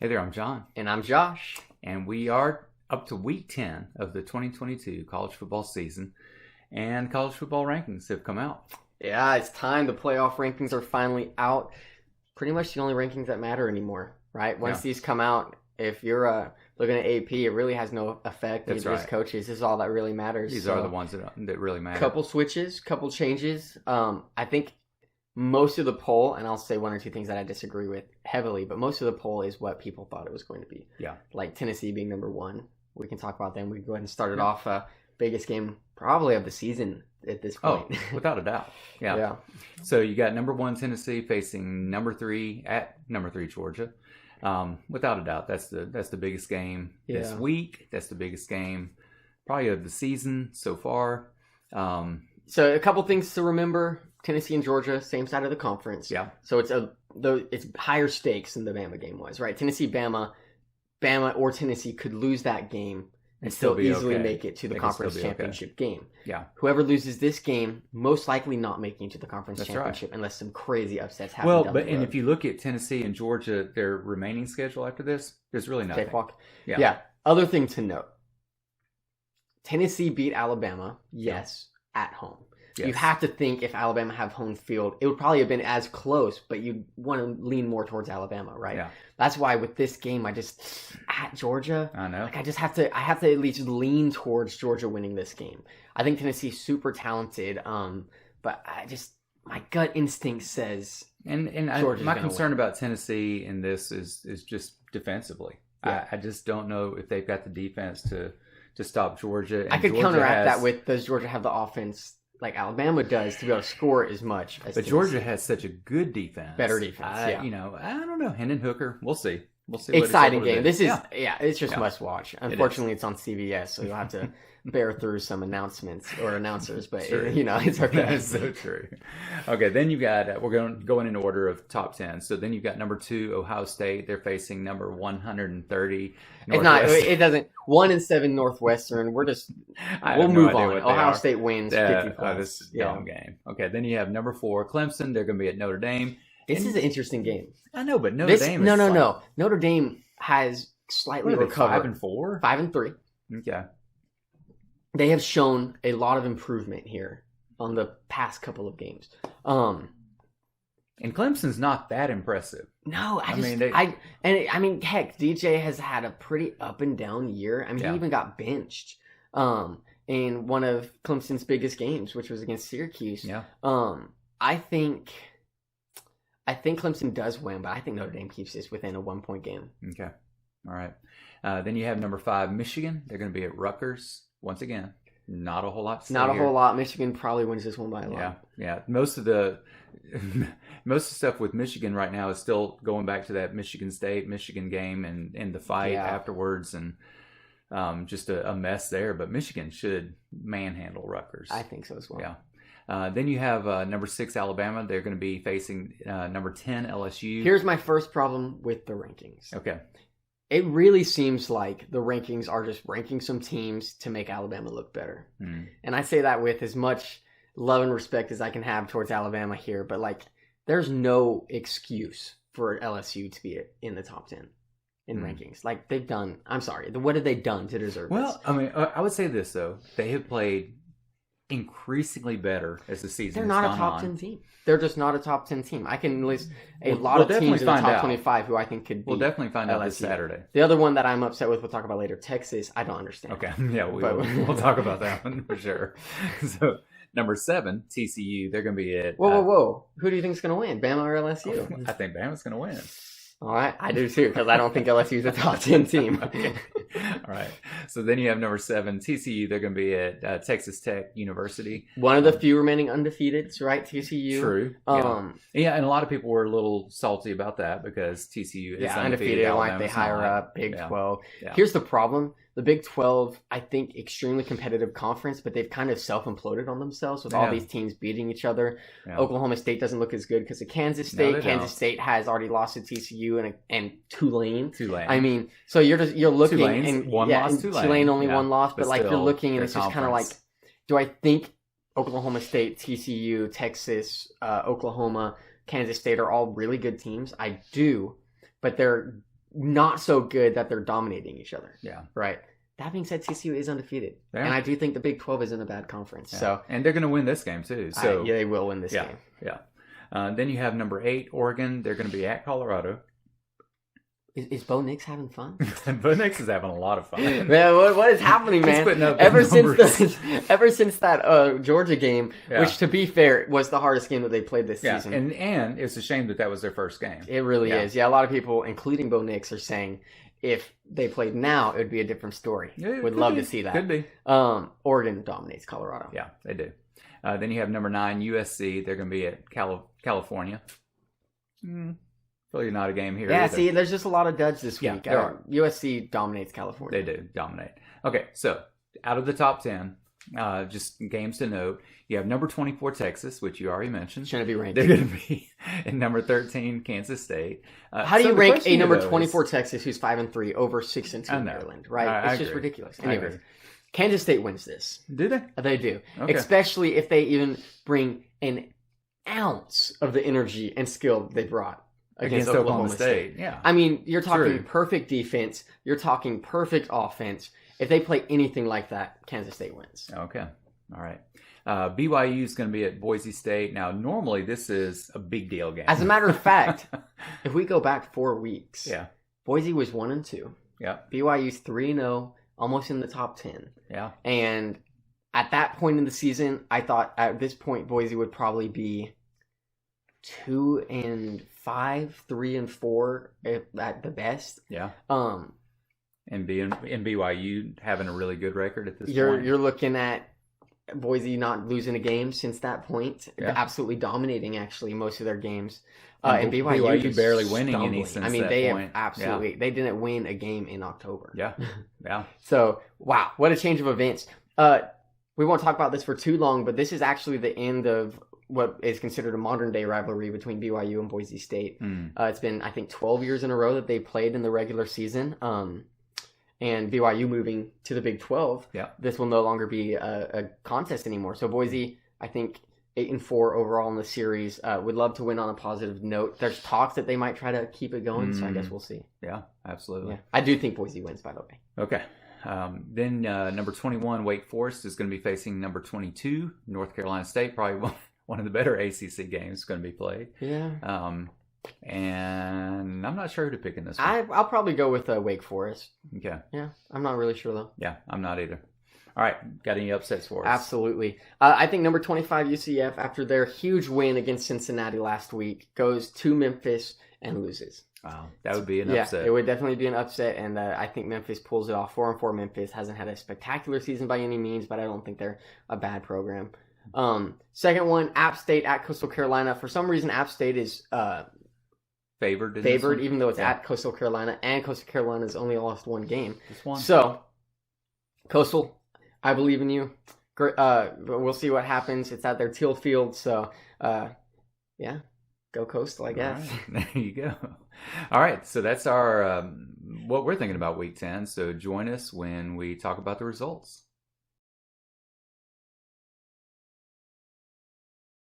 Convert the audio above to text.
Hey there, I'm John. And I'm Josh. And we are up to week 10 of the 2022 college football season. And college football rankings have come out. Yeah, it's time. The playoff rankings are finally out. Pretty much the only rankings that matter anymore, right? Once these come out, if you're looking at AP, it really has no effect. That's right. Coaches. This is all that really matters. These are the ones that really matter. Couple switches, couple changes. I think most of the poll, and I'll say one or two things that I disagree with heavily, but most of the poll is what people thought it was going to be. Yeah. Like Tennessee being number one. We can talk about them. We can go ahead and start it off. Biggest game probably of the season at this point. Oh, without a doubt. Yeah. So you got number 1 Tennessee facing number 3 Georgia. Without a doubt, that's the biggest game this week. That's the biggest game probably of the season so far. So a couple things to remember: Tennessee and Georgia, same side of the conference. Yeah. So it's higher stakes than the Bama game was, right? Bama or Tennessee could lose that game and still easily make it to the conference championship game. Yeah. Whoever loses this game, most likely not making it to the conference championship unless some crazy upsets happen. Well, and if you look at Tennessee and Georgia, their remaining schedule after this, there's really nothing. Cakewalk. Yeah. Other thing to note: Tennessee beat Alabama, at home. Yes. You have to think if Alabama have home field, it would probably have been as close, but you'd want to lean more towards Alabama, right? Yeah. That's why with this game, at Georgia, I know. I have to at least lean towards Georgia winning this game. I think Tennessee's super talented, but my gut instinct says my concern about Tennessee in this is just defensively. Yeah. I just don't know if they've got the defense to stop Georgia. And I could Georgia counteract that with, does Georgia have the offense like Alabama does to be able to score as much as Tennessee? Georgia has such a good defense. Better defense, I don't know. Hendon Hooker, we'll see. Exciting game. This is, it's just must watch. Unfortunately, it's on CBS, so you'll have to bear through some announcements or announcers, but it's okay. That's so true. Okay, then you got, we're going in order of top 10. So then you've got number 2, Ohio State. They're facing number 130. It's not, it doesn't, 1-7 Northwestern. We'll move on. Ohio State wins 50 points. This is a dumb game. Okay, then you have number 4, Clemson. They're going to be at Notre Dame. This is an interesting game. I know, but Notre Dame is No. Notre Dame has slightly recovered. 5-4? 5-3. Okay. They have shown a lot of improvement here on the past couple of games. And Clemson's not that impressive. No, heck, DJ has had a pretty up and down year. I mean, he even got benched in one of Clemson's biggest games, which was against Syracuse. Yeah. I think Clemson does win, but I think Notre Dame keeps this within a 1-point game. Okay. All right. Then you have number 5, Michigan. They're going to be at Rutgers. Once again, not a whole lot to say Not a here. whole lot. Michigan probably wins this one by a lot. Yeah. Most of the stuff with Michigan right now is still going back to that Michigan game and the fight afterwards, and just a mess there. But Michigan should manhandle Rutgers. I think so as well. Yeah. Then you have number 6 Alabama. They're going to be facing number 10 LSU. Here's my first problem with the rankings. Okay. It really seems like the rankings are just ranking some teams to make Alabama look better. And I say that with as much love and respect as I can have towards Alabama here, but there's no excuse for LSU to be in the top 10 in rankings. They've done, I'm sorry, what have they done to deserve this? Well, I mean, I would say this, though. They have played increasingly better as the season They're not a top 10 team. They're just not a top 10 team. I can list a lot of teams in the top 25 who I think could be. We'll definitely find out LSU. this Saturday. The other one that I'm upset with, we'll talk about later, Texas, I don't understand. Okay. Yeah, we'll talk about that one for sure. So, number 7, TCU, they're going to be at... Whoa. Who do you think is going to win, Bama or LSU? I think Bama's going to win. All right, I do too, because I don't think LSU is a top 10 team. Okay. All right. So then you have number 7, TCU. They're going to be at Texas Tech University. One of the few remaining undefeateds, right? TCU. True. Yeah, and a lot of people were a little salty about that because TCU is undefeated. They higher up, Big 12. Yeah. Here's the problem. The Big 12, I think, extremely competitive conference, but they've kind of self-imploded on themselves with all these teams beating each other. Yeah. Oklahoma State doesn't look as good because of Kansas State. No, Kansas State has already lost to TCU and Tulane. I mean, so you're looking Tulane's and one loss. Tulane only one loss, but you're looking and it's just kind of do I think Oklahoma State, TCU, Texas, Oklahoma, Kansas State are all really good teams? I do, but they're not so good that they're dominating each other. Yeah. Right. That being said, TCU is undefeated. Yeah. And I do think the Big 12 isn't a bad conference. Yeah. So, and they're going to win this game too. So yeah, they will win this game. Yeah. Then you have number 8, Oregon. They're going to be at Colorado. Is Bo Nix having fun? Bo Nix is having a lot of fun. Man, what is happening, man? Ever since that Georgia game, which to be fair was the hardest game that they played this season. And it's a shame that was their first game. It really is. Yeah, a lot of people, including Bo Nix, are saying if they played now, it would be a different story. Would love to see that. Could be. Oregon dominates Colorado. Yeah, they do. Then you have number 9, USC. They're going to be at California. Probably not a game here. Yeah, either. see, there's just a lot of duds this week. There are. USC dominates California. They do dominate. Okay, so out of the top 10, just games to note, you have number 24, Texas, which you already mentioned. Shouldn't be ranked. They're going to be in number 13, Kansas State. How do you rank a number 24 Texas who's 5-3 over 6-2 Maryland? Right? It's just ridiculous. Anyways, Kansas State wins this. Do they? They do. Okay. Especially if they even bring an ounce of the energy and skill they brought against Oklahoma State. Yeah. I mean, you're talking perfect defense. You're talking perfect offense. If they play anything like that, Kansas State wins. Okay. All right. BYU is going to be at Boise State. Now, normally this is a big deal game. As a matter of fact, if we go back 4 weeks, Boise was 1-2. Yeah. BYU's 3-0, almost in the top 10. Yeah. And at that point in the season, I thought at this point Boise would probably be 2-5, 3-4 at the best. Yeah. And BYU having a really good record at this point. You're looking at Boise not losing a game since that point. Yeah. Absolutely dominating actually most of their games. And BYU barely winning stumbling. any since that point. I mean, they have absolutely they didn't win a game in October. Yeah. Yeah. So wow, what a change of events. We won't talk about this for too long, but this is actually the end of what is considered a modern day rivalry between BYU and Boise State. It's been, I think, 12 years in a row that they played in the regular season. And BYU moving to the Big 12, this will no longer be a contest anymore. So Boise, I think, 8-4 overall in the series. Would love to win on a positive note. There's talks that they might try to keep it going, so I guess we'll see. Yeah, absolutely. Yeah. I do think Boise wins, by the way. Okay. Then number 21, Wake Forest, is going to be facing number 22, North Carolina State. Probably one of the better ACC games going to be played. Yeah. And I'm not sure who to pick in this one. I'll probably go with Wake Forest. Okay. Yeah, I'm not really sure, though. Yeah, I'm not either. All right, got any upsets for us? Absolutely. I think number 25, UCF, after their huge win against Cincinnati last week, goes to Memphis and loses. Wow, that would be an upset. Yeah, it would definitely be an upset, and I think Memphis pulls it off. 4-4 Memphis hasn't had a spectacular season by any means, but I don't think they're a bad program. Second one, App State at Coastal Carolina. For some reason, App State is favored, even though it's at Coastal Carolina, and Coastal Carolina's only lost one game. Just one. So, Coastal, I believe in you. We'll see what happens. It's at their teal field, so yeah, go Coastal, I guess. Right. There you go. All right, so that's our what we're thinking about Week 10. So join us when we talk about the results.